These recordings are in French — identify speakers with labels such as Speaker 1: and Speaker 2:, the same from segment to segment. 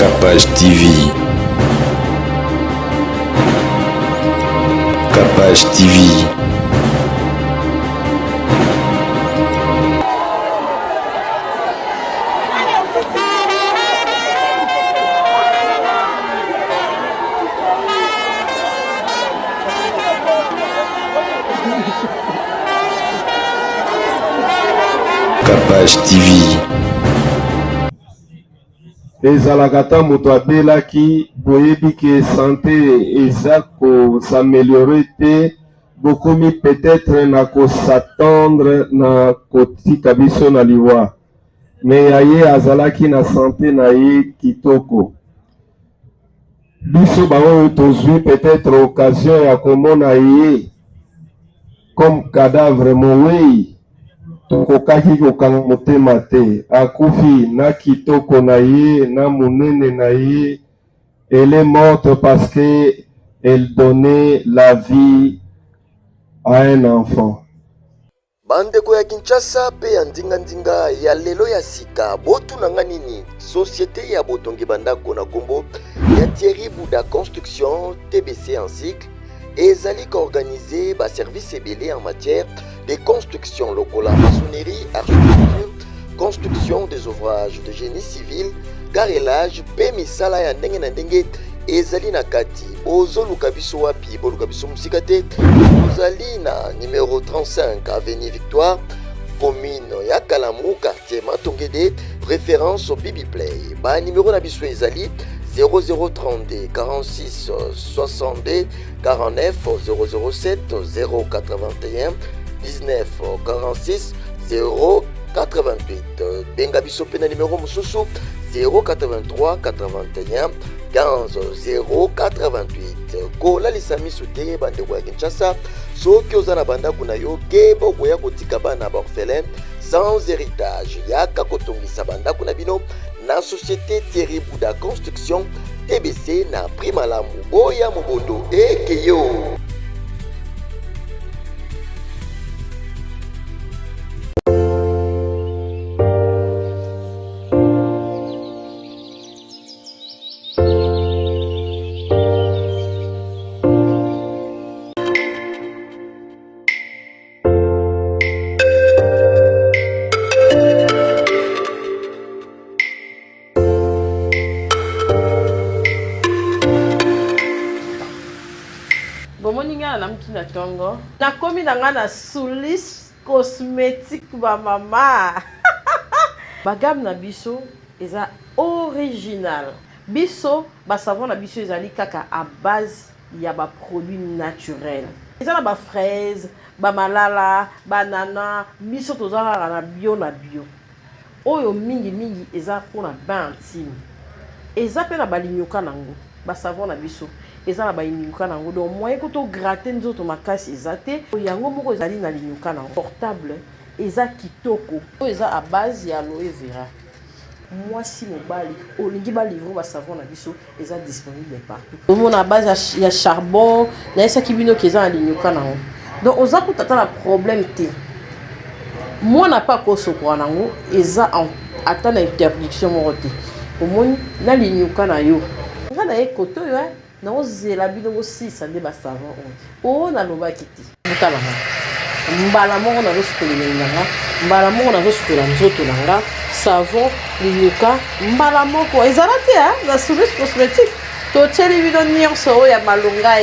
Speaker 1: Capage TV. Capage TV. Capage TV.
Speaker 2: ezalaka moto abelaki boyebi ke santé eza s'améliorer te bokomi peut-être na s'attendre na kotika biso na liwa me yaye azalaki na santé na ye kitoko biso baoyo tozwi peut-être occasion ya komona ye comme cadavre mowei tokokaki kokanga motema te akufi na kitoko na ye na munene na ye. Elle est morte parce que elle donnait la vie à un enfant.
Speaker 3: Bandeko ya Kinshasa pe ya ndinga ya lelo ya sika botu nanga nini société ya botongi bandako na kombo ya Thierry Bouda Construction TBC en cycle ezali organisé ba service ebele en matière de construction lokola maçonnerie, architecture, construction des ouvrages de génie civil, garelage, pe misala ya ndenge na ndenge ezali na kati. Bozoluka biso wapi boluka biso musika te. Bozali na numéro 35 avenue Victoire, commune ya Kalamu, quartier Matongede, référence au Bibi Play. Ba numéro na biso ezali 0032 46 62 49 007 081 19 46 088. Benga biso pena numéro mususu 083 81 15 088. Kola lisami souteye bandeko ya Kinshasa soki oza na bandako na yo keba koya kotika bana ba orphelin sans héritage yaka kotongisa bandako na bino na société Thierry Bouda Construction TBC na prima la muboya mobondo ekeyo.
Speaker 4: Na tongo na komi na nga na Sulis cosmétique ba mama bagam na biso eza original biso ba savon na biso ezali kaka à base ya ba produits naturels eza na ba fraise ba malala banana biso tozala na bio oyo mingi eza pona bain intime eza pe na balinyoka nango ba savon na biso eza na bayinyuka nango donc moyen koto gratter nzoto makasi eza te yango moko ezali na linyuka nango portable eza kitoko eza à base ya aloe vera. Mwasi mobali olingi ba livre ba savon na biso eza disponible partout omona à base ya charbon na esa kibino ki eza na linyuka nango donc oza kutata na problème te mwana pa kosokwa nango eza ata na interdiction moko te omoni na linyuka na yo nga na ekoto yo na ozela bino bosisa nde ba savon oyo na lobaki te mutala mbala moko na zosukola nanga mbala moko na zosukola nzoto nanga savon linyuka mbala moko ezala te na Sulis cosmétique totieli bino nyonso oyo ya malonga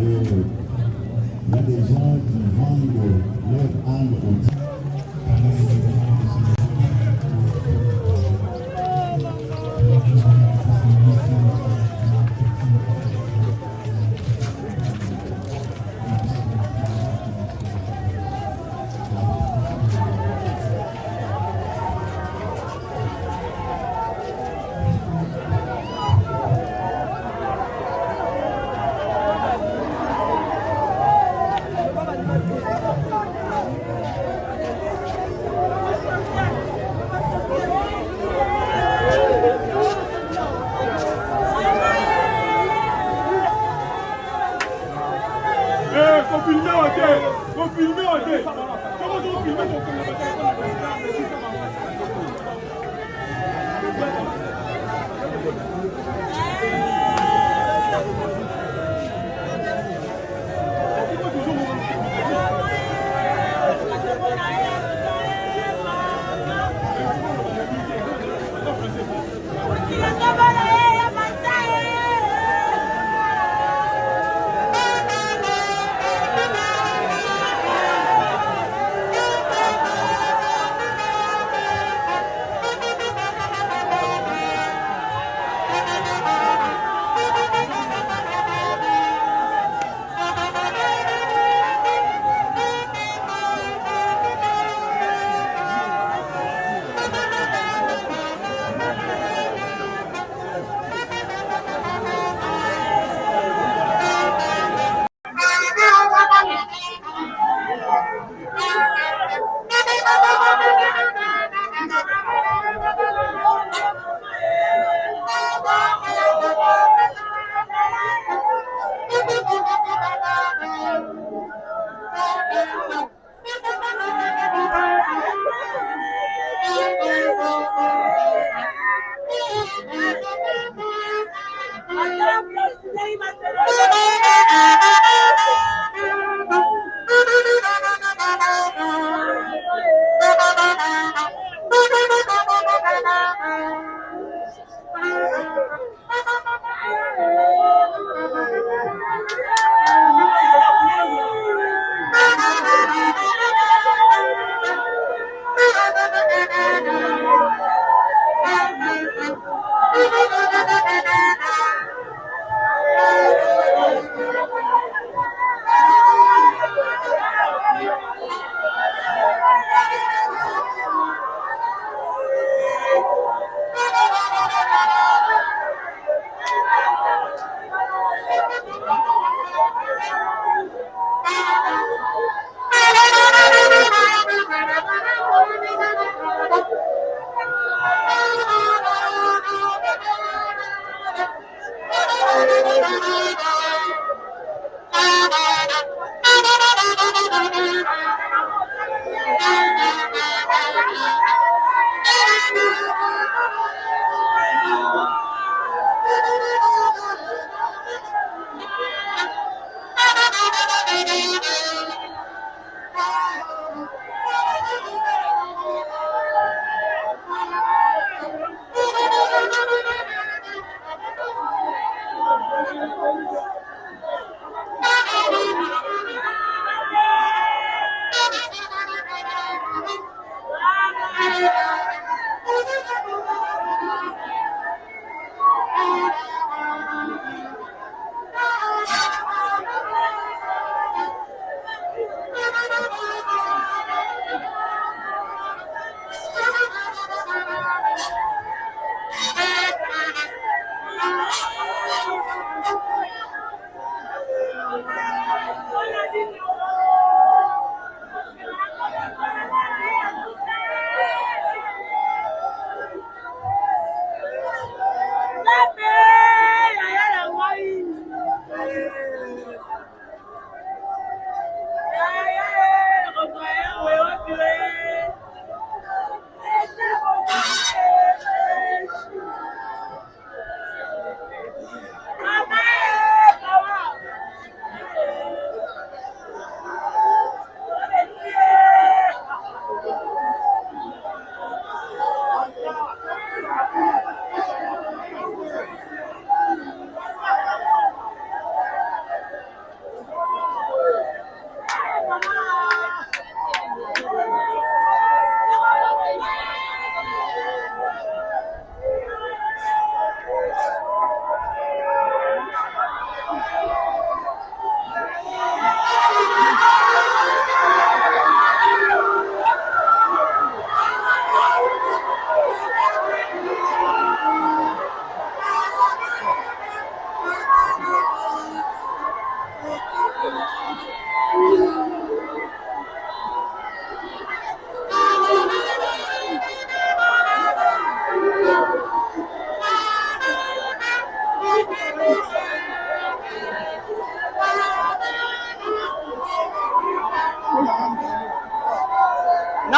Speaker 5: Il y a des gens qui vendent leur âme au diable.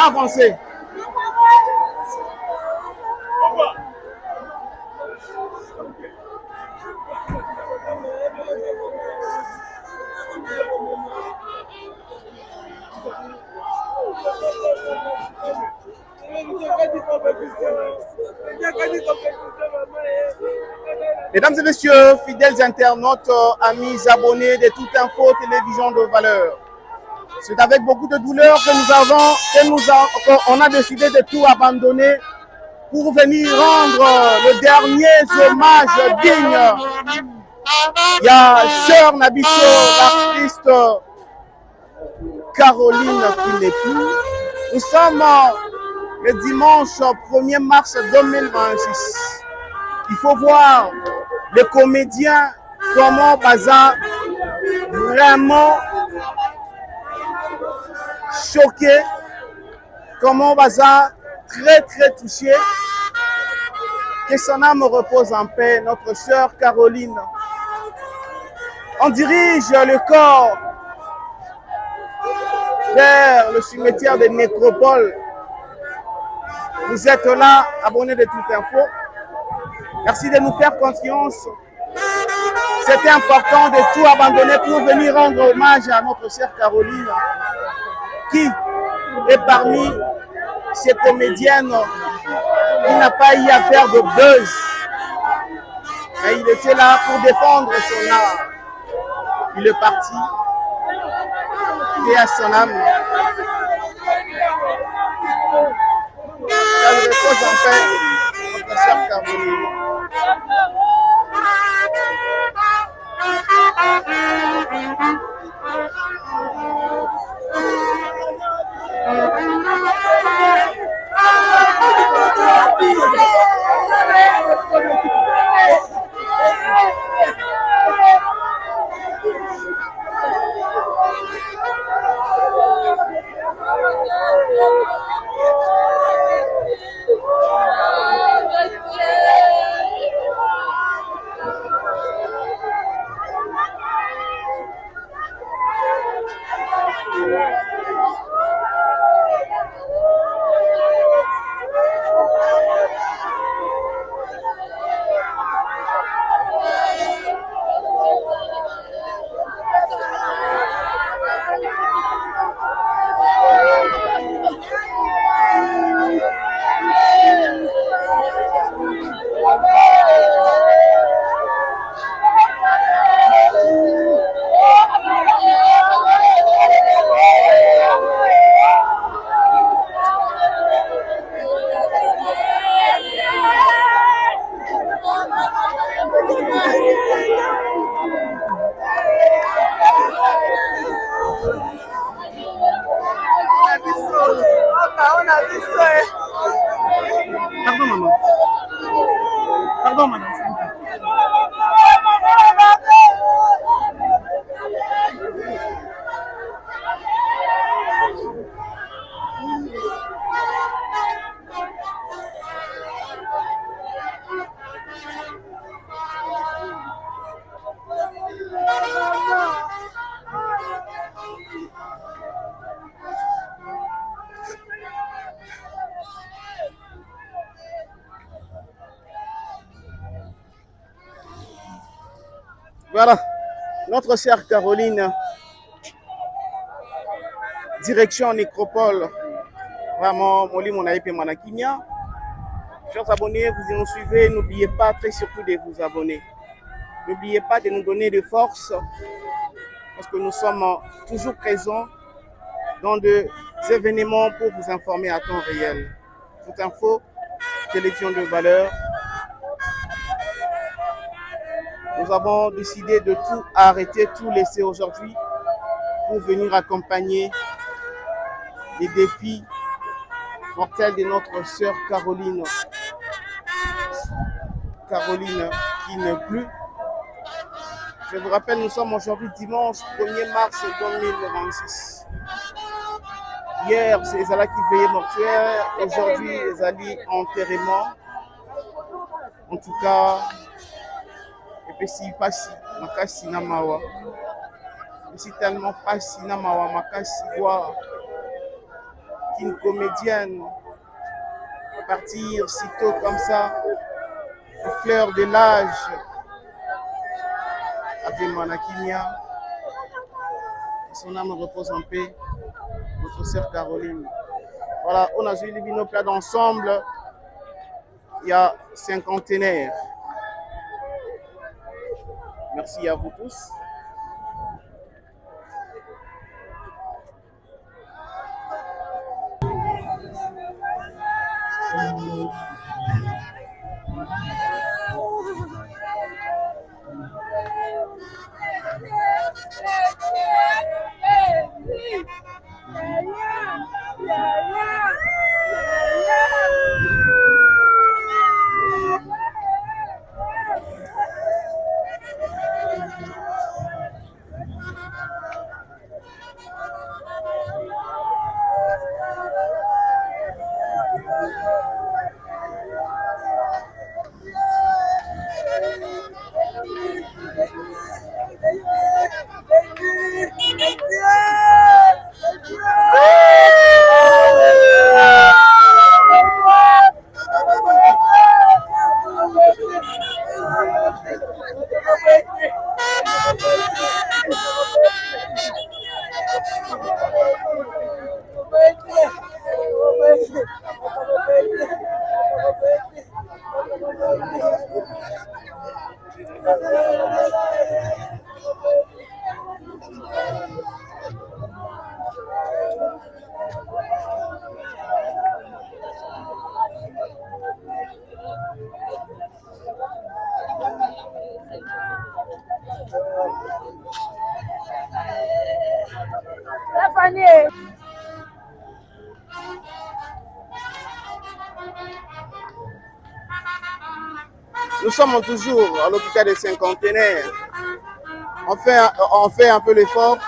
Speaker 6: va avancer. Mesdames et messieurs, fidèles internautes, amis abonnés de Toute Info Télévision de Valeur, c'est avec beaucoup de douleur que on a décidé de tout abandonner pour venir rendre le dernier hommage digne. Il y a Sœur Nabiso, l'artiste Caroline qui n'est plus. Nous sommes le dimanche 1er mars 2026. Il faut voir les comédiens comment Baza vraiment choqué, comment Baza très touché. Que son âme repose en paix, notre sœur Caroline. On dirige le corps vers le cimetière de Nécropole. Vous êtes là, abonnés de Toute Info. Merci de nous faire confiance. C'était important de tout abandonner pour venir rendre hommage à notre sœur Caroline, qui est parmi ces comédiennes qui n'a pas eu à faire de buzz. Mais il était là pour défendre son art. Il est parti. Et à son âme. Ça le repose en paix, notre sœur Caroline. Pardon, maman. Pardon, madame. Voilà, notre sœur Caroline, direction Nécropole. Vraiment, Moli Monaïpe Manakinya. Chers abonnés, vous nous suivez, n'oubliez pas très surtout de vous abonner. N'oubliez pas de nous donner de force parce que nous sommes toujours présents dans des événements pour vous informer à temps réel. Toute Info, Télévision de Valeur. Nous avons décidé de tout arrêter, tout laisser aujourd'hui pour venir accompagner les défis mortels de notre sœur Caroline. Caroline qui n'est plus. Je vous rappelle, nous sommes aujourd'hui dimanche 1er mars 2026. Hier, c'est Ezala qui veillait mortuaire. Aujourd'hui, Ezali enterrement. En tout cas, et puis si passe makasi na mawa. Et si tellement passe na mawa makasi voir qu'une comédienne partir si tôt comme ça, aux fleurs de l'âge, avec Manakinia. Son âme repose en paix, notre sœur Caroline. Voilà, on a joué les binocles d'ensemble. Il y a cinquantenaire. Merci à vous tous. Nous sommes toujours à l'hôpital des cinquantenaires. On fait un peu l'effort.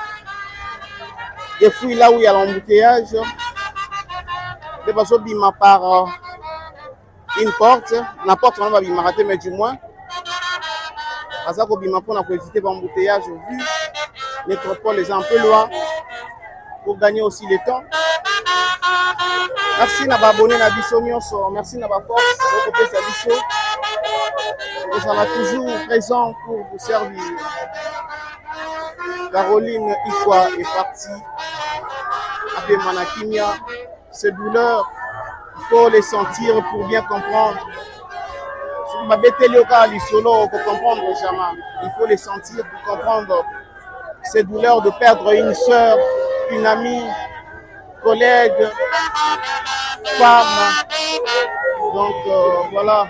Speaker 6: Des fouilles là où il y a l'embouteillage. Des personnes bima par une porte. La porte on va bima rater, mais du moins. Parce que bima pour éviter l'embouteillage vu. Métropole est un peu loin. Pour gagner aussi le temps. Merci na abonné na biso nyonso. Merci na force. Nous sommes toujours présents pour vous servir. Caroline Ikwa est partie. Après Manakinia, ces douleurs, il faut les sentir pour bien comprendre. Si vous m'avez solo pour comprendre jamais, il faut les sentir pour comprendre ces douleurs de perdre une sœur, une amie, collègue, femme. Donc voilà.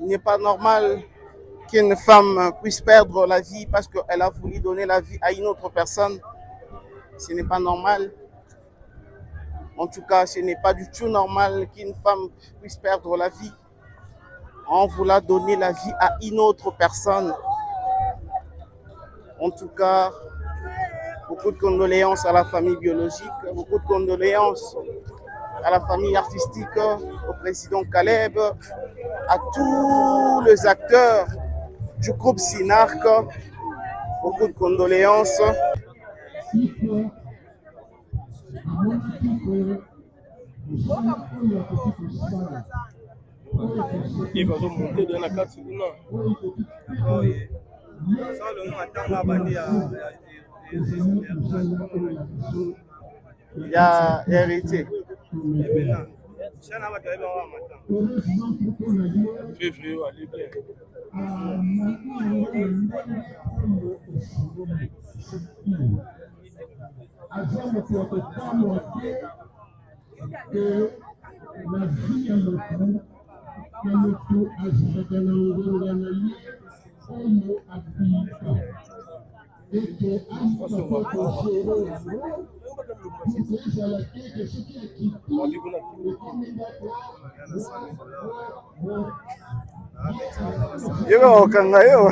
Speaker 6: Il n'est pas normal qu'une femme puisse perdre la vie parce qu'elle a voulu donner la vie à une autre personne. Ce n'est pas normal. En tout cas, ce n'est pas du tout normal qu'une femme puisse perdre la vie en voulant donner la vie à une autre personne. En tout cas, beaucoup de condoléances à la famille biologique, beaucoup de condoléances à la famille artistique, au président Caleb, à tous les acteurs du groupe Sinarc. Beaucoup de condoléances.
Speaker 2: Il va remonter dans la carte.
Speaker 6: Il y a héritier. Yo kanga yo.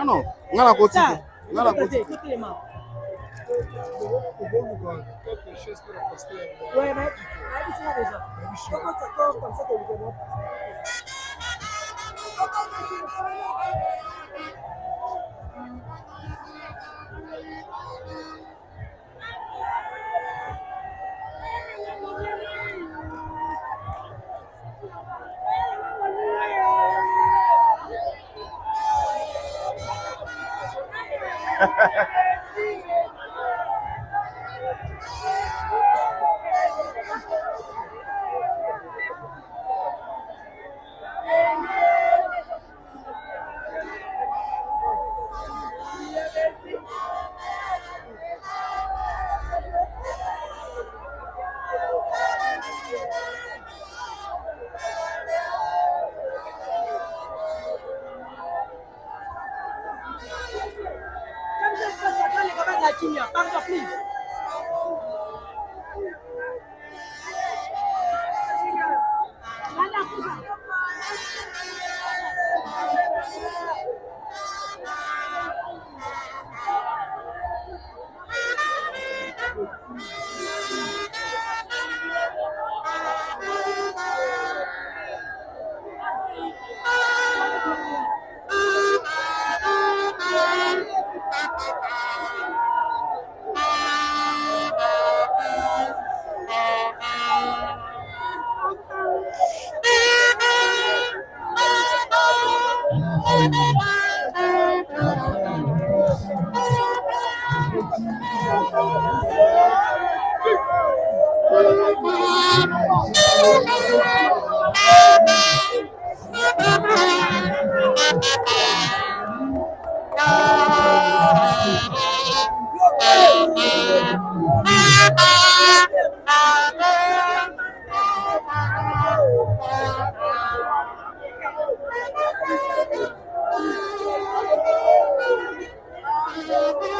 Speaker 6: Non, on a la côté. On a la côté. Ouais, mais déjà. Comme ça, pardon, please.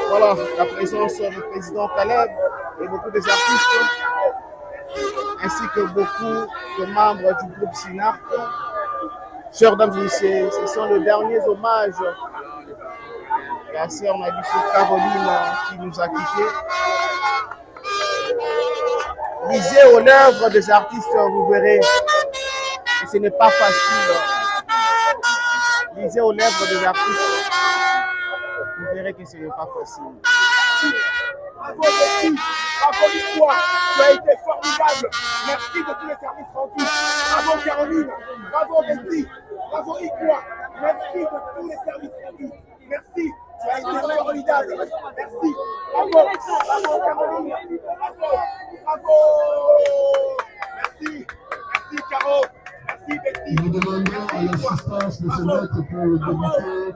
Speaker 6: Voilà, la présence du président Caleb et beaucoup des artistes, ainsi que beaucoup de membres du groupe SINARC. Chers dames et messieurs, ce sont les derniers hommages de la sœur Nabiso Caroline qui nous a quittés. Lisez aux lèvres des artistes, vous verrez que ce n'est pas facile. lisez aux lèvres des artistes, vous verrez que ce n'est pas facile. Bravo Betty, bravo Ikwa, tu as été formidable. Merci de tous les services rendus. Bravo Caroline, bravo Betty, bravo Ikwa, merci de tous les services rendus. Merci, tu as été formidable. Merci, bravo, bravo Caroline, bravo. Merci, merci Caro, merci Betty.
Speaker 5: Nous demandons à l'assistance de se mettre pour débuter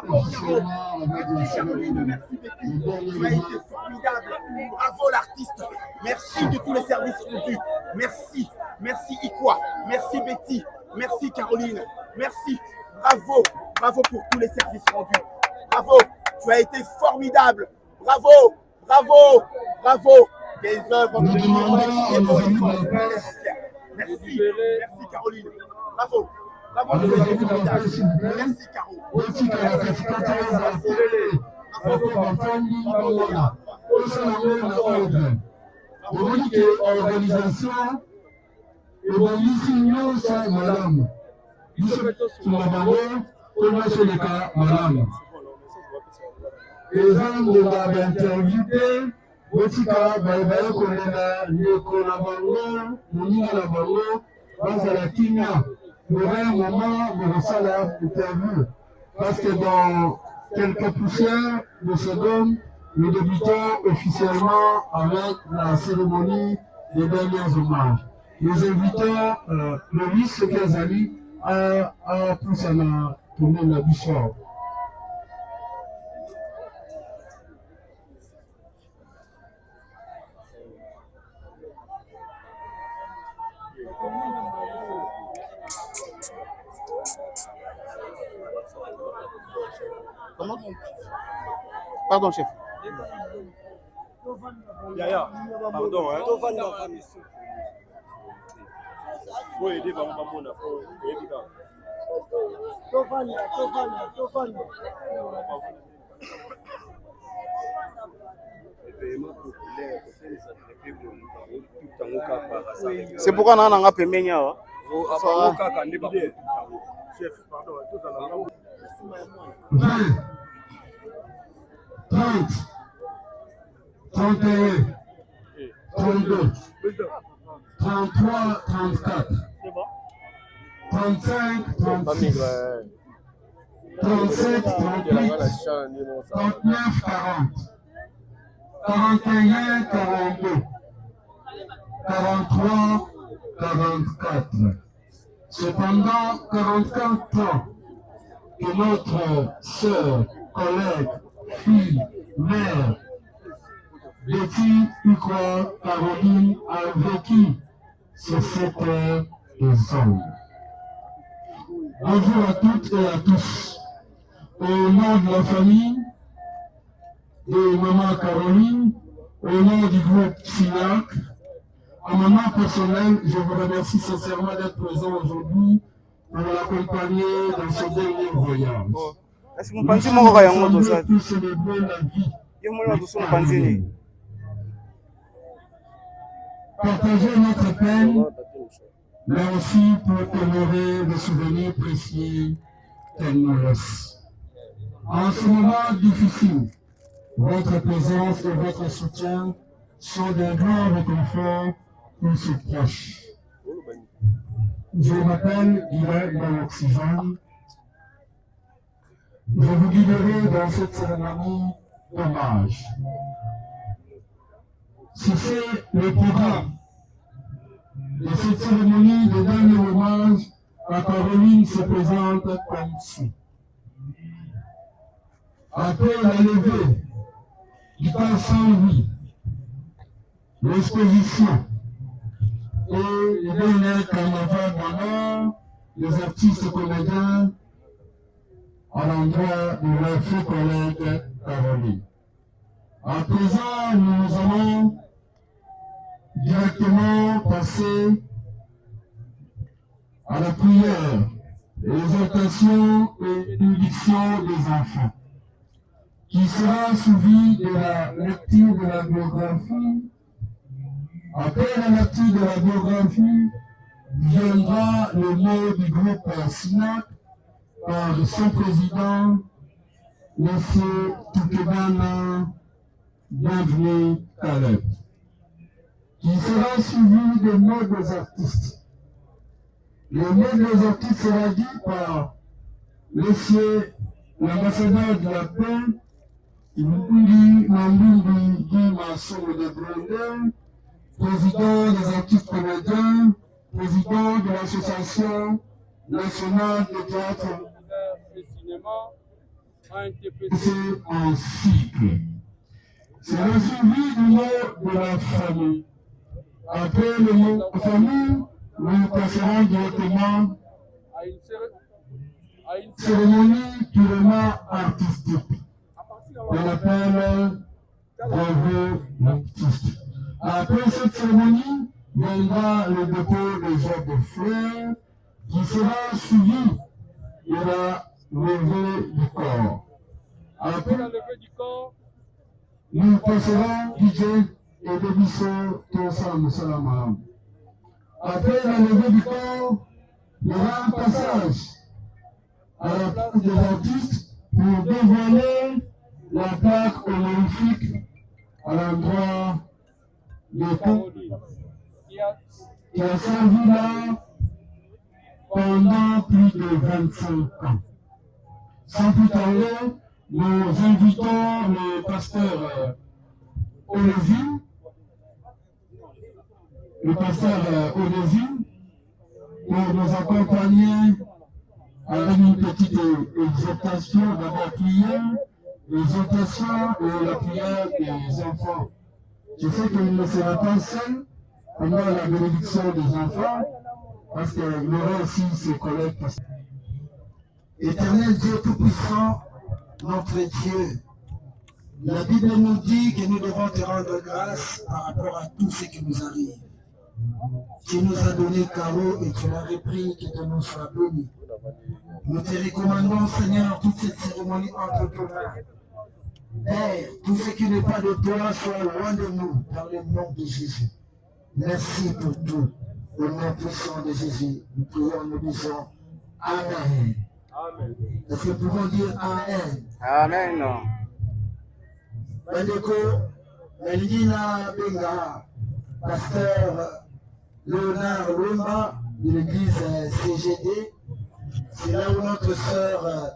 Speaker 5: officiellement avec la cérémonie.
Speaker 6: Merci Betty, tu as été formidable. Bravo l'artiste. Merci de tous les services rendus. Merci, merci Ikwa, merci Betty, merci Caroline, merci. Bravo, bravo pour tous les services rendus. Bravo, tu as été formidable. Bravo, bravo, bravo. Des œuvres de merci, merci Caroline. Bravo, bravo, tu as été formidable. Merci Caro.
Speaker 5: Organisation évolution sur madame. Nous sommes sur la bannière, on va sur le cas madame. Les gens de la interviewé, Botika, Baïbaï, Kolena, Nicola Bango, Monia la Bango, Bazala Kina. Il y aura un moment de la interview. Parce que dans quelques poussières de secondes, nous débutons officiellement avec la cérémonie des derniers hommages. Nous invitons le ministre Kazali à pousser la tournée de la Bissau.
Speaker 6: Comment? Pardon, chef.
Speaker 7: Yaya, pardon, hein. Faut aider maman Mona, faut aider quand.
Speaker 6: C'est pourquoi on a un peu meilleur.
Speaker 7: Chef, pardon, tout à l'heure.
Speaker 5: 20, 30, 31, 32, 33, 34, 35, 36, 37, 38, 39, 40, 41, 42, 43, 44. Cependant, 44 ans que notre sœur, collègue, fille, mère, Betty Ikwa Caroline a vécu sur cette terre des hommes. Bonjour à toutes et à tous. Au nom de la famille de Maman Caroline, au nom du groupe SINAC, à mon nom personnel, je vous remercie sincèrement d'être présent aujourd'hui pour l'accompagner dans ce dernier voyage.
Speaker 6: Est-ce que vous pensez que vous avez
Speaker 5: pu célébrer la vie, partager notre peine, mais aussi pour honorer les souvenirs précieux qu'elle nous laisse. En ce moment difficile, votre présence et votre soutien sont d'un grand réconfort pour ses proches. Je m'appelle Guilherme dans l'Oxygène. Je vous guiderai dans cette cérémonie d'hommage. Si c'est le programme de cette cérémonie de dernier hommage, la Caroline se présente comme suit. Après la levée du temps sans vie, l'exposition et le dernier carnaval d'honneur des artistes comédiens à l'endroit de leur feu collègue Caroline. À présent, nous allons directement passer à la prière, l'exaltation et bénédiction des enfants, qui sera suivie de la lecture de la biographie. Après la lecture de la biographie, viendra le mot du groupe SINAC par son président, M. Tukebana Bienvenue Caleb, qui sera suivi des mots des artistes. Le mot des artistes sera dit par M. l'ambassadeur de la paix, Ndi Mambindi Di Massomo de Blondin, président des artistes comédiens, président de l'association nationale de théâtre
Speaker 8: et cinéma a interprété
Speaker 5: en cycle. C'est le suivi du mot de la famille. Après le mot de famille, nous passerons directement
Speaker 8: à une
Speaker 5: cérémonie purement artistique. On l'appelle bravo l'artiste. Après cette cérémonie, viendra le dépôt des ordres de fleurs qui sera suivi de la levée du corps. Après
Speaker 8: la levée du corps,
Speaker 5: nous passerons DJ et Debisso Tosa Salam. Après la levée du corps, il y aura un passage à la place des artistes pour dévoiler la plaque honorifique à l'endroit des temps qui a servi là pendant plus de 25 ans. Sans plus tarder, nous invitons le pasteur Onésime, pour nous accompagner avec une petite exhortation, d'abord prière, l'exhortation et la prière des enfants. Je sais qu'il ne sera pas seul pendant la bénédiction des enfants, parce qu'il aura aussi ses collègues. Éternel Dieu Tout-Puissant, notre Dieu, la Bible nous dit que nous devons te rendre grâce par rapport à tout ce qui nous arrive. Tu nous as donné carreau et tu l'as repris, que ton nom soit béni. Nous te recommandons, Seigneur, toute cette cérémonie entre tes mains. Père, tout ce qui n'est pas de toi soit loin de nous, par le nom de Jésus. Merci pour tout. Au nom puissant de Jésus, nous prions, nous disons Amen.
Speaker 8: Amen.
Speaker 5: Est-ce que nous pouvons dire Amen?
Speaker 6: Amen.
Speaker 5: Bandeko, Melina Benga, pasteur Léonard Lumba de l'église CGD, c'est là où notre sœur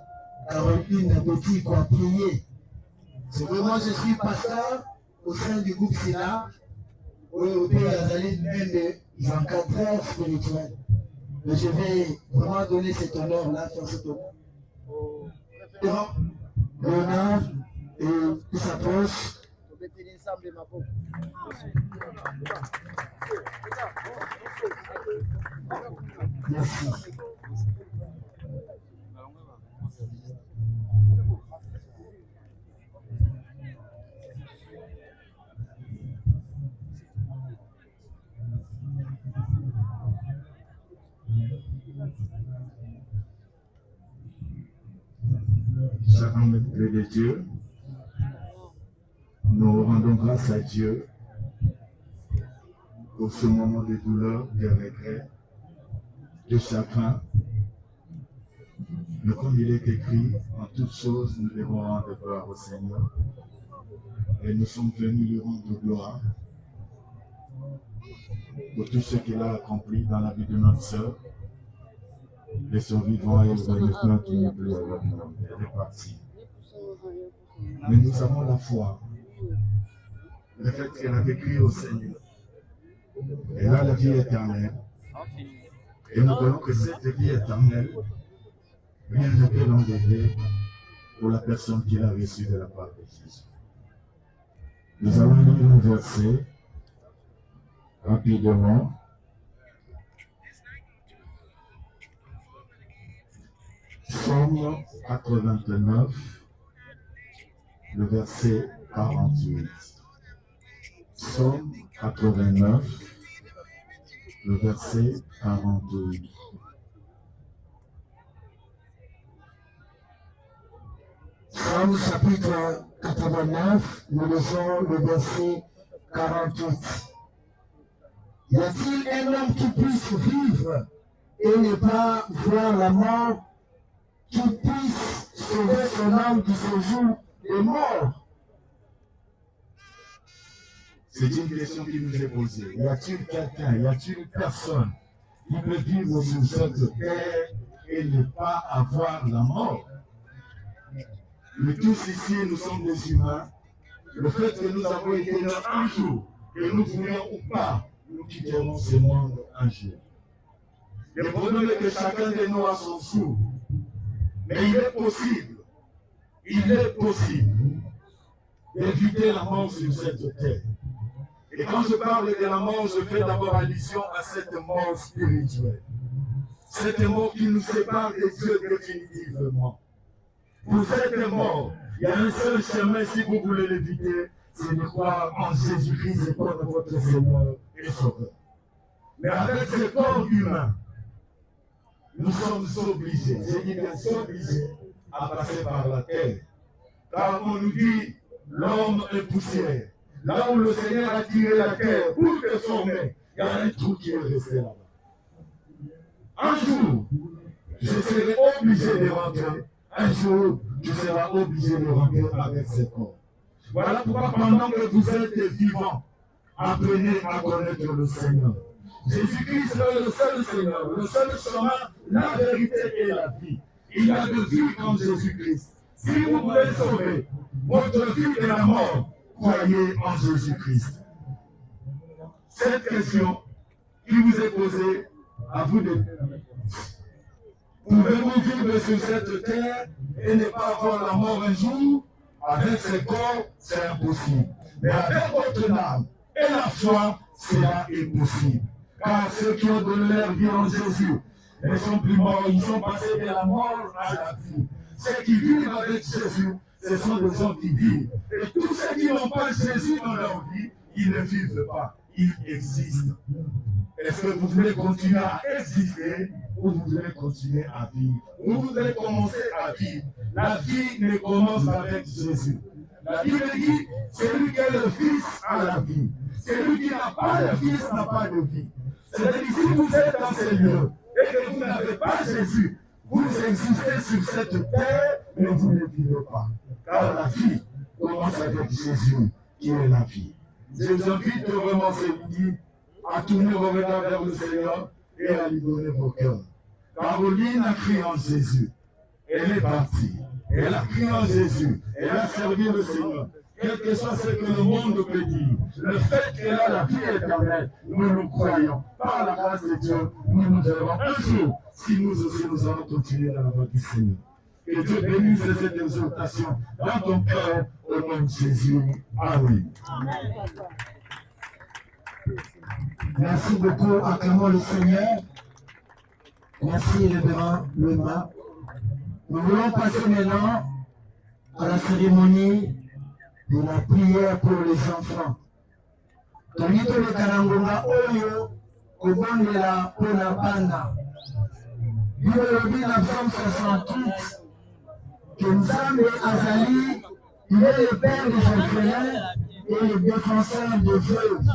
Speaker 5: Caroline Betty a prié. C'est vraiment, je suis pasteur au sein du groupe SINA, où il y a des encadreurs spirituels. Mais je vais vraiment donner cet honneur-là, faire cet honneur. Léonard et sa poche. Merci.
Speaker 9: Chacun de Dieu, nous rendons grâce à Dieu pour ce moment de douleur, de regret, de chagrin. Mais comme il est écrit, en toutes choses, nous devons rendre gloire au Seigneur. Et nous sommes venus lui rendre gloire pour tout ce qu'il a accompli dans la vie de notre sœur, les survivants et le maintenant qui n'est plus avec nous. Elle est partie. Mais nous avons la foi. Le fait qu'elle avait crié au Seigneur. Elle a la vie éternelle. Et nous voyons que cette vie éternelle, rien ne peut l'enlever pour la personne qui l'a reçue de la part de Jésus. Nous allons lire un verset rapidement. Psaume 89, le verset 48. Psaume 89, le verset 48.
Speaker 5: Psaume chapitre 89, nous lisons le verset 48. Y a-t-il un homme qui puisse vivre et ne pas voir la mort? qui puisse sauver son âme de ce jour de mort.
Speaker 9: C'est une question qui nous est posée. Y a-t-il quelqu'un, y a-t-il une personne qui peut vivre sur cette terre et ne pas avoir la mort? Nous tous ici, nous sommes des humains. Le fait que nous avons été là un jour, que nous voulions ou pas, nous quitterons ce monde un jour. Le problème est que chacun de nous a son jour. Mais il est possible d'éviter la mort sur cette terre. Et quand je parle de la mort, je fais d'abord allusion à cette mort spirituelle. Cette mort qui nous sépare des Dieu définitivement. Pour cette mort, il y a un seul chemin si vous voulez l'éviter, c'est de croire en Jésus-Christ comme votre Seigneur et Sauveur. Mais avec ce corps humain, nous sommes obligés, obligés à passer par la terre. Car on nous dit, l'homme est poussière. Là où le Seigneur a tiré la terre pour te former, il y a un trou qui est resté là-bas. Un jour, je serai obligé de rentrer. Un jour, tu seras obligé de rentrer avec ce corps. Voilà pourquoi pendant que vous êtes vivants, apprenez à connaître le Seigneur. Jésus-Christ est le seul Seigneur, le seul chemin, la vérité et la vie. Il y a de vie en Jésus-Christ. Si vous voulez sauver votre vie et la mort, croyez en Jésus-Christ. Cette question qui vous est posée, à vous de pouvez-vous vivre sur cette terre et ne pas avoir la mort un jour? Avec ce corps, c'est impossible. Mais avec votre âme et la foi, cela est possible. Car ceux qui ont donné leur vie en Jésus ne sont plus morts, ils sont passés de la mort à la vie. Ceux qui vivent avec Jésus, ce sont des gens qui vivent. Et tous ceux qui n'ont pas Jésus dans leur vie, ils ne vivent pas, ils existent. Est-ce que vous voulez continuer à exister ou vous voulez continuer à vivre? Ou vous voulez commencer à vivre? La vie ne commence avec Jésus. La Bible dit, celui qui est le Fils a la vie. Celui qui n'a pas le Fils n'a pas de vie. C'est-à-dire que si vous êtes dans ces lieux et que vous n'avez pas Jésus, vous existez sur cette terre, mais vous ne vivez pas. Car la vie commence avec Jésus, qui est la vie. Je vous invite vraiment ce midi à tourner vos regards vers le Seigneur et à lui donner vos cœurs. Caroline a crié en Jésus. Elle est partie. Elle a crié en Jésus. Elle a servi le Seigneur. Quel que soit ce que le monde peut dire, le fait qu'elle a la vie éternelle, nous croyons. Par la grâce de Dieu, nous verrons un jour si nous aussi nous allons continuer dans la voie du Seigneur. Que Dieu bénisse cette exhortation dans ton cœur au nom de Jésus. Amen.
Speaker 5: Merci beaucoup, acclamons le Seigneur. Merci, le main. Nous voulons passer maintenant à la cérémonie de la prière pour les enfants. Tonito le Karangonga Oyo, Kobondela Pona Bana. Biologie 1968, que Nzambe Azali, il est le père des orphelins et le défenseur des veuves.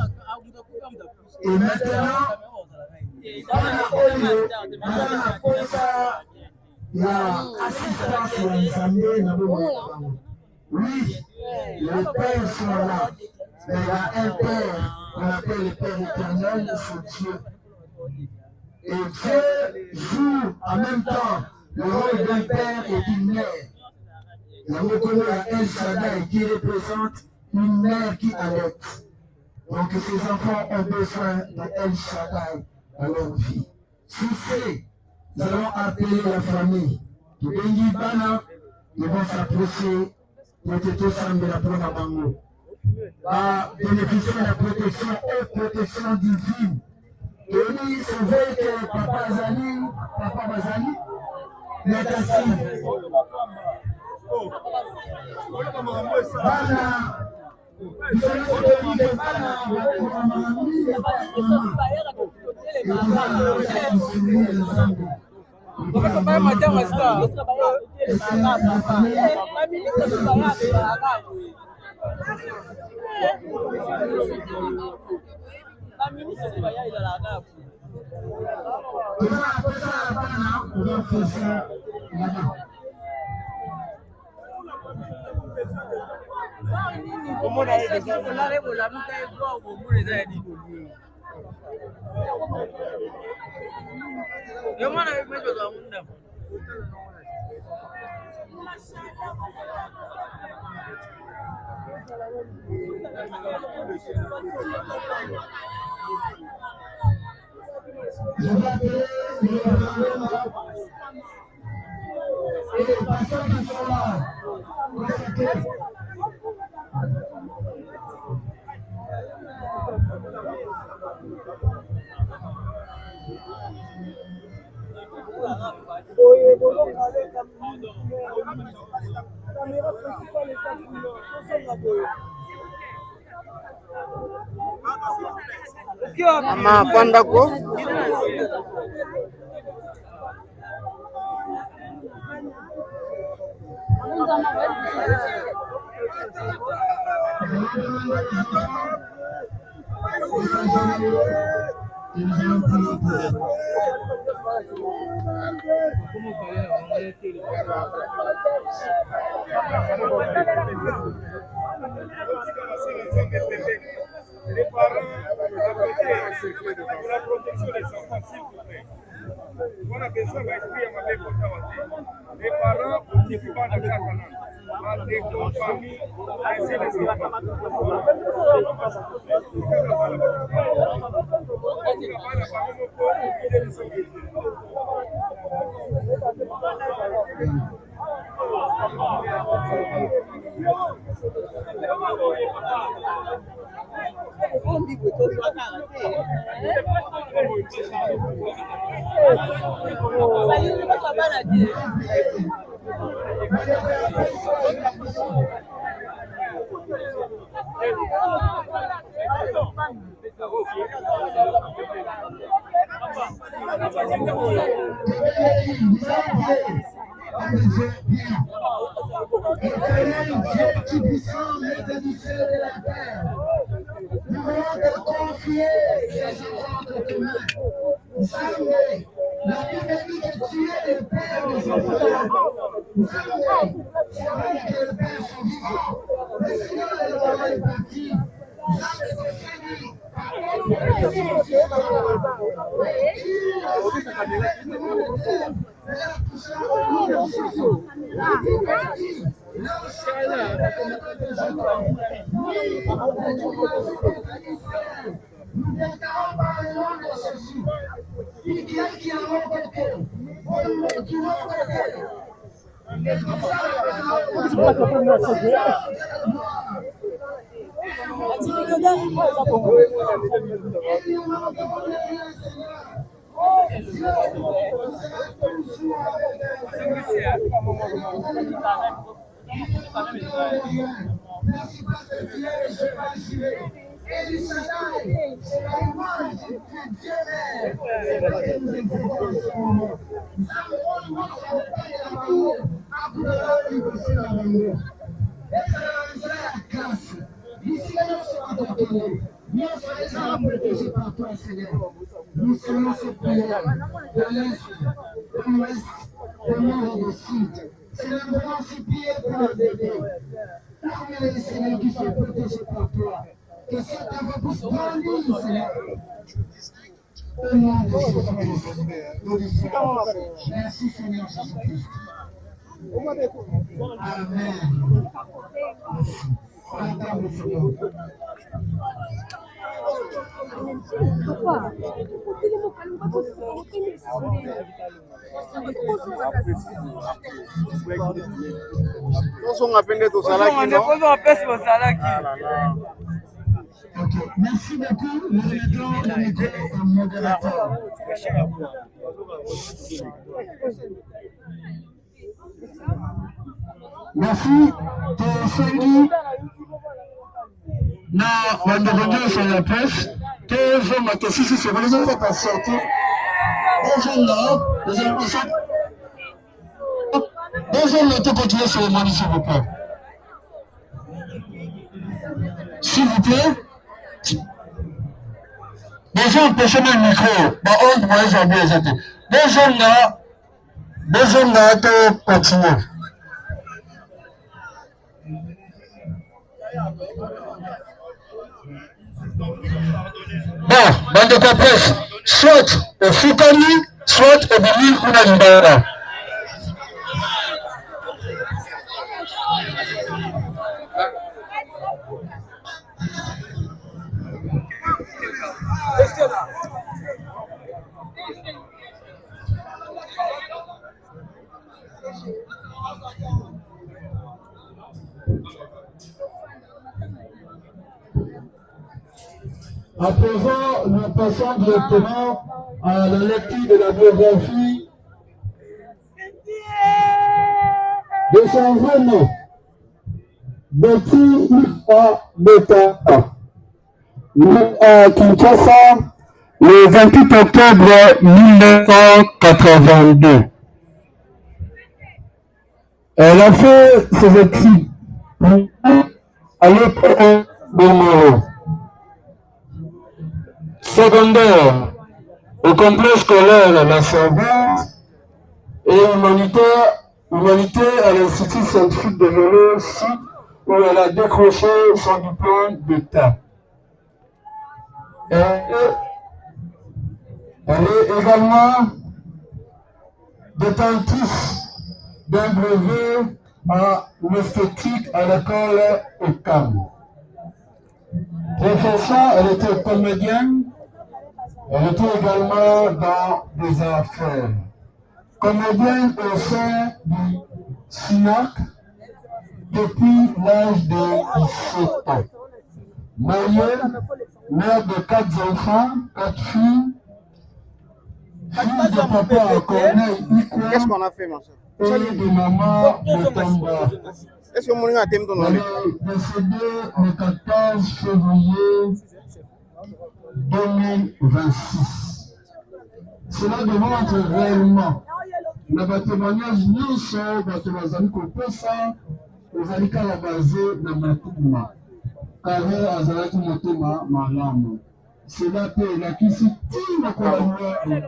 Speaker 5: Et maintenant, Bana Oyo, Bana Posa, la assistance de Nzambe Nabongo. Oui, les pères sont là, mais il y a un père qu'on appelle le Père éternel, c'est Dieu. Et Dieu joue en même temps le rôle d'un père et d'une mère. Il y a reconnu à El Shaddai qui représente une mère qui allait. Donc ces enfants ont besoin de El Shaddai dans leur vie. Sous fait, nous allons appeler la famille. De Bengi Bana, ils vont s'approcher pour que tout semble la prendre à Bango. Va bénéficier de la protection et protection divine. Et lui, c'est vrai que Papa Bazali, Nathalie, Bana, Et les patients qui sont là,
Speaker 6: Ama Pandako.
Speaker 7: Les parents, pour la protection des enfants, s'il vous plaît. On a besoin d'esprit à ma mère. Les parents, on ne peut pas dans le cadre des familles, laisser les enfants.
Speaker 5: Nous voulons te confier ces enfants entre tes mains. Jamais la Bible dit que tu es le Père des enfants. Jamais tu as dit que le Père sont vivants. Mais Seigneur, le parent est parti. Jamais ton Seigneur. Nous déclarons par le nom de Jésus. Il y a qui a rencontré. Qui l'ont rencontré. Et comme ça, merci parce que tu es le chevalier. Et du Sadaï, c'est la image du Dieu parce que nous exécutons ce moment. Nous avons la main à coup de l'œil de la main. Et ça la classe. Ici, nous sommes contenus. Nous sommes protégés par toi, Seigneur. Nous sommes ce prière de l'Est, de l'Ouest, de nord et du sud. Seigneur, nous allons supplier pour nos bébés. Parmi les Seigneurs qui sont protégés par toi. Que cette avance grandisse, Seigneur. Au nom de Jésus-Christ, nous disons merci, Seigneur Jésus-Christ. Amen. Merci. Entends-le, Seigneur. Ok, merci beaucoup. Nous remettons le micro au modérateur. Merci. Tosengi na bandeko sur la presse. Tozonga tosisi sebeleza za passorti. Deuxième note continuer cérémonie, s'il vous plaît. S'il vous plaît. Déjà, empêchez le micro. Bah, on doit les abus. Deuxième là. Deuxième date, continue. Bon, bande de presse, soit au Fukani, soit au Bini Kunalimbara. À présent, nous passons directement à la lecture de la biographie de son vrai nom, Betty Luka Beta, né à Kinshasa le 28 octobre 1982. Elle a fait ses études à l'école de Moro. Secondaire au complexe scolaire La Servante et humanité à l'Institut scientifique de Molo, où elle a décroché son diplôme d'État. Elle est également détentrice d'un brevet en esthétique à l'école ECAM. Profession, elle était comédienne, elle était également dans des affaires. Comédienne au sein du SINAC depuis l'âge de 17 ans. Mariée, mère de 4 enfants, 4 filles, fille de papa Corneille Ikwa.
Speaker 6: Qu'est-ce qu'on a fait, ma soeur?
Speaker 5: Et de maman de Tamba.
Speaker 6: Est-ce que mon a été dans
Speaker 5: Elle est décédée le 14 février 2026. Cela démontre réellement le témoignage nous sommes dans les amis Kopesa, les amis qui sont basés dans ma touma. Car Azalaki Motema Malamu. Cela peut la qui se tire à Colombier.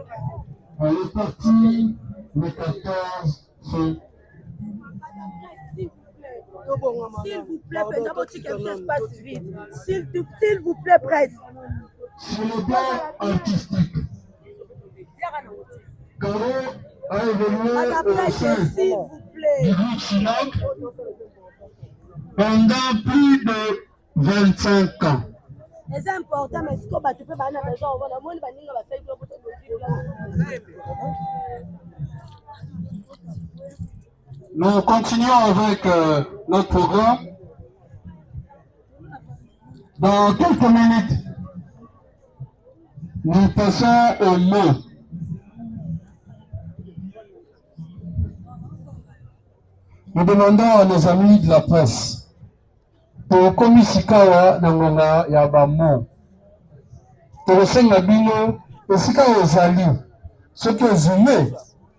Speaker 5: Elle est partie le 14 février.
Speaker 10: S'il vous plaît, s'il vous plaît, presse.
Speaker 5: Sur le plan artistique, Caro a évolué au sein du groupe Silac pendant plus de 25 ans.
Speaker 10: C'est important, mais si tu peux pas besoin,
Speaker 5: Nous continuons avec notre programme. Dans quelques minutes, nous passons au mot. Nous demandons à nos amis de la presse pour komisikawa nangonga ya bamo. Tosenga bino esika ozali soki ozume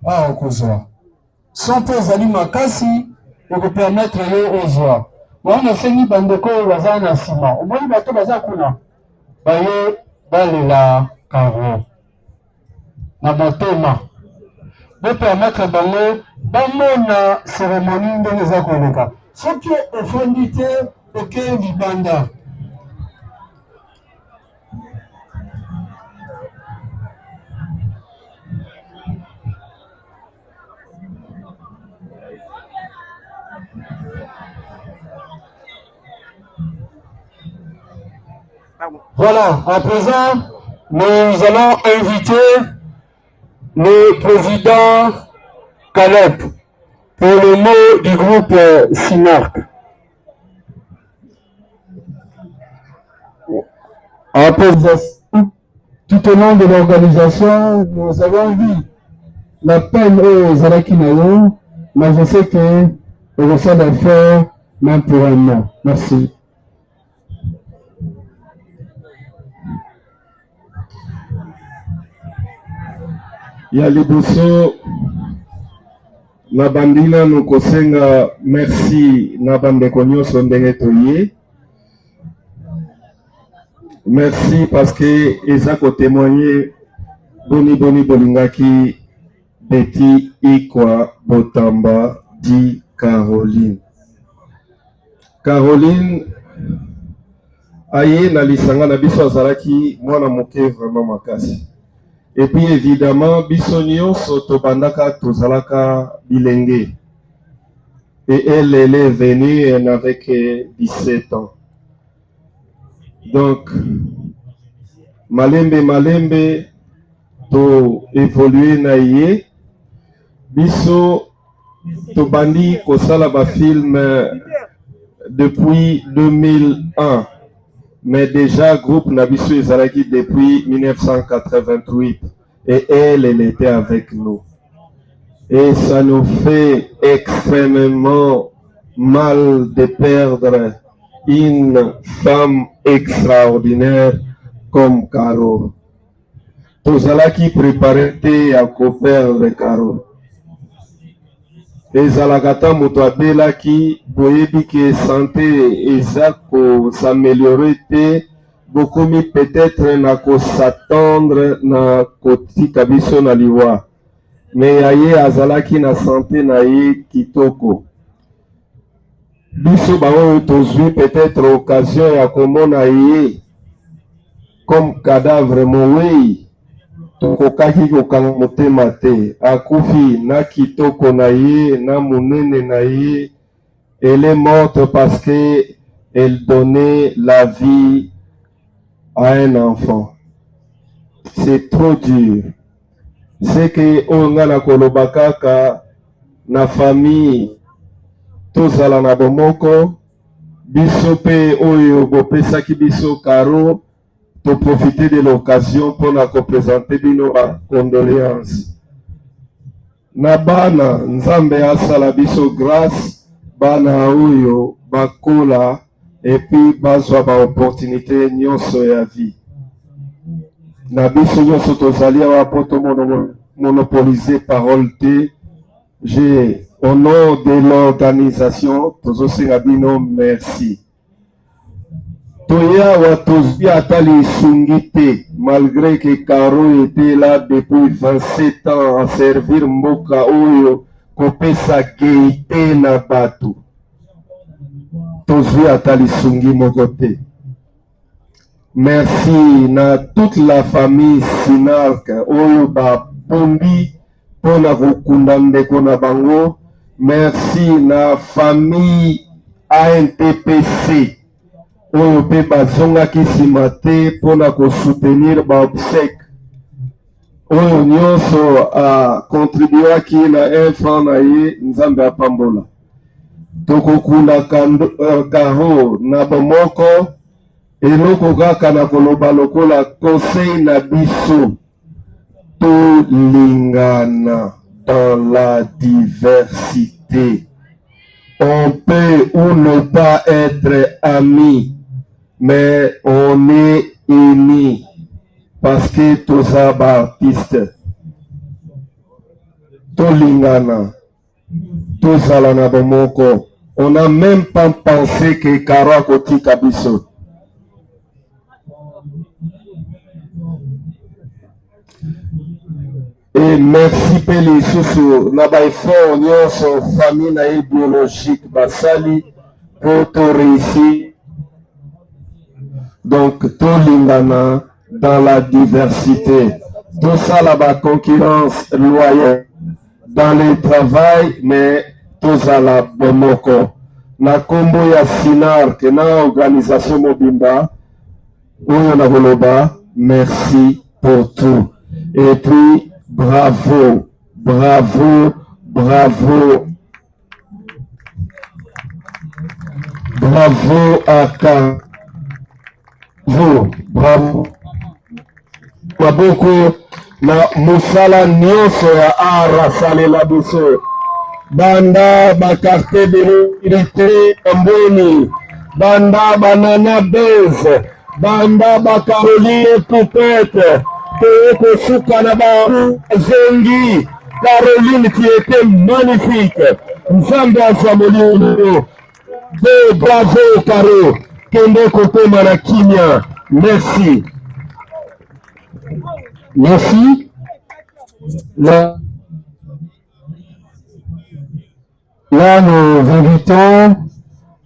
Speaker 5: a okozwa. Sans ezali makasi ekopermettre yo ozwa. Wana sengi bandeko baza na nsima. Omoni bato baza kuna baye balela karo na motema. Permettre bango bamona cérémonie ndenge eza koleka. Soki ofandi te oke libanda. Voilà, à présent, nous allons inviter le président Caleb pour le mot du groupe SINARC. Tout au long de l'organisation, nous avons vu la peine aux Zarakinayo, mais je sais que on essaie de faire même pour un mot. Merci.
Speaker 2: Ya liboso na bandina nukosenga merci na bandeko nyonso ndenge toye. Merci parce que eza ko témoigner boni bolingaki Betty Ikwa Botamba dit Caroline. Caroline aye na lisanga na biso azalaki mwana moke vraiment makasi. Et puis évidemment biso nyonso tobandaka tozalaka bilenge. Et elle est venue avec 17 ans. Donc malembe to évoluer na ye biso to bandi kosala ba film depuis 2001, mais déjà groupe Nabiso ezalaki depuis 1988 et elle était avec nous et ça nous fait extrêmement mal de perdre une femme extraordinaire comme Caro. Tozalaki préparé te à perdre Caro. ezalaka moto abelaki boyebi ke santé eza s'améliorer te bokomi peut-être na s'attendre na kotika biso na liwa mais aye azalaki na santé na ye kitoko biso baoyo tozwi peut-être occasion ya komona ye comme cadavre mowei tokokaki kokanga motema te akufi na kitoko na ye na munene na ye. Elle est morte parce que elle donnait la vie à un enfant. C'est trop dur. C'est que onga na koloba kaka na famille tozala na bomoko biso pe oyo bopesaki biso Caro pour profiter de l'occasion pour la représenter nos condoléances. Na bana nzambe asala biso grâce bana oyo bakola et puis bazwa ba opportunité nyonso ya vie. Na biso nyonso tozali awa po monopoliser parole te. J'ai au nom de l'organisation tozosenga bino merci. Toya watozbi atali sungite malgré que Caro était là depuis 27 ans à servir mboka oyo kopesa geite na batu. Tozbi atali sungi mokote. Merci na toute la famille Sinark oyo ba pombi pona kokunda ndeko na bango. Merci na famille ANTPC. oyo pe bazongaki nsima te mpona kosoutenir baobsèque oyo nyonso akontribuaki na enfant na ye nzambe apambola. Tokokunda Caro na bomoko eloko kaka na koloba lokola conseil na biso tolingana dans la diversité. On peut ou ne pas être amis, mais on est unis parce que tous les artistes, tolingana, tous alana bomoko. On n'a même pas pensé que Caro kotika biso. Et merci Peli Soussou, Nabaï Fort, son famille biologique, Basali, pour tout réussir. Donc, tout l'ingana dans la diversité. Tout ça là-bas, concurrence loyale dans le travail, mais tout ça là, bomoko. Na kombo ya Sinar, que na organisation Mobimba, Oyo na Goloba, merci pour tout. Et puis, bravo, bravo, bravo. Bravo à Caro. Bravo. Beaucoup na musala nyonso ya ara salela biso. Banda bakarte birite amboni. Banda banana beze. Banda bakaroline poupette. Suka na Zengi, Caroline qui était magnifique. Nzambe Azamoli. Bravo Caro. Kende kote Manakimia. Merci. Merci.
Speaker 5: Là, nous invitons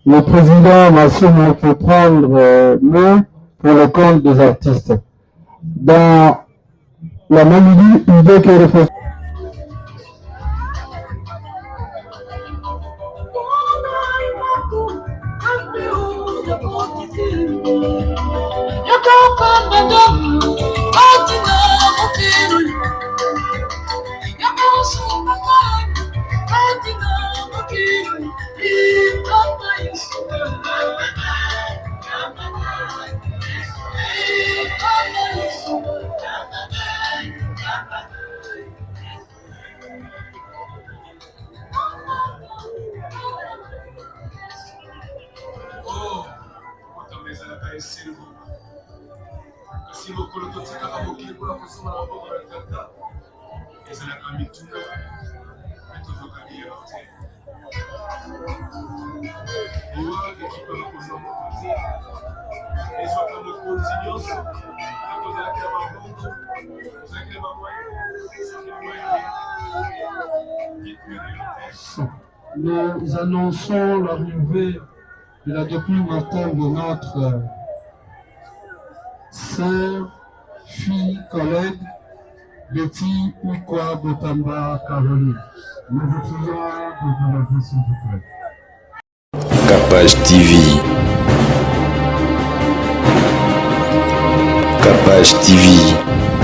Speaker 5: le président Massoum pour prendre main pour le compte des artistes. Dans la même idée que reflète. Nous annonçons l'arrivée de la depuis matin de notre sœur, fille, collègue, Betty Ukwa Botamba Caroline. Nous vous prions de vous lever, s'il vous plaît.
Speaker 1: Capage TV. Capage TV.